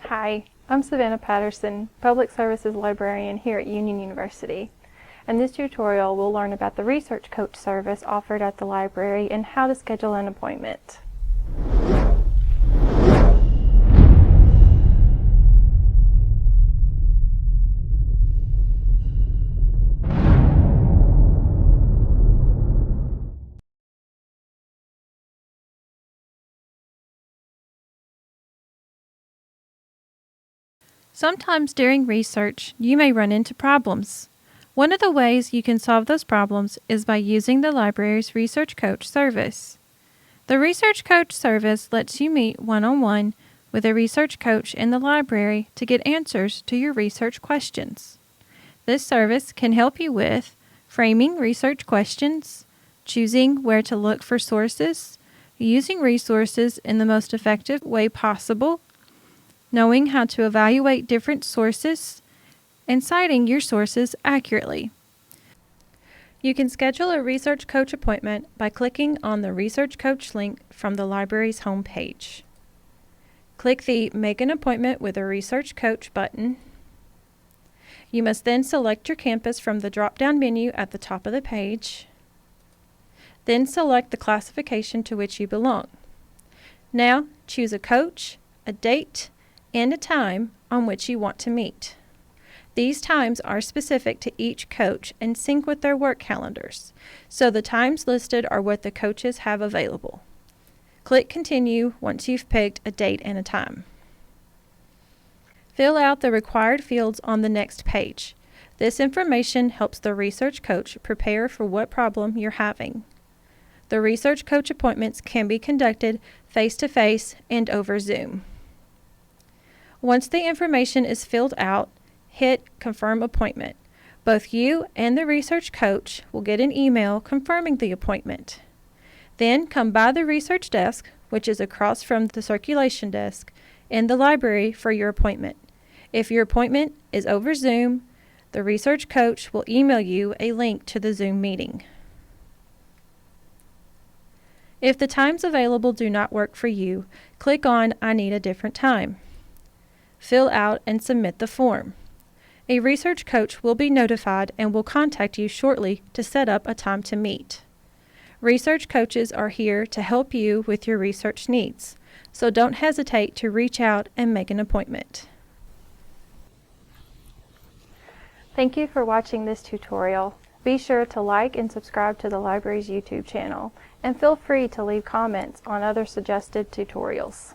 Hi, I'm Savannah Patterson, Public Services Librarian here at Union University. In this tutorial, we'll learn about the Research Coach service offered at the library and how to schedule an appointment. Sometimes during research, you may run into problems. One of the ways you can solve those problems is by using the library's Research Coach service. The Research Coach service lets you meet one-on-one with a research coach in the library to get answers to your research questions. This service can help you with framing research questions, choosing where to look for sources, using resources in the most effective way possible, knowing how to evaluate different sources, and citing your sources accurately. You can schedule a Research Coach appointment by clicking on the Research Coach link from the library's homepage. Click the Make an Appointment with a Research Coach button. You must then select your campus from the drop-down menu at the top of the page. Then select the classification to which you belong. Now choose a coach, a date, and a time on which you want to meet. These times are specific to each coach and sync with their work calendars, so the times listed are what the coaches have available. Click Continue once you've picked a date and a time. Fill out the required fields on the next page. This information helps the research coach prepare for what problem you're having. The research coach appointments can be conducted face-to-face and over Zoom. Once the information is filled out, hit Confirm Appointment. Both you and the research coach will get an email confirming the appointment. Then come by the research desk, which is across from the circulation desk, in the library for your appointment. If your appointment is over Zoom, the research coach will email you a link to the Zoom meeting. If the times available do not work for you, click on I need a different time. Fill out and submit the form. A research coach will be notified and will contact you shortly to set up a time to meet. Research coaches are here to help you with your research needs, so don't hesitate to reach out and make an appointment. Thank you for watching this tutorial. Be sure to like and subscribe to the library's YouTube channel, and feel free to leave comments on other suggested tutorials.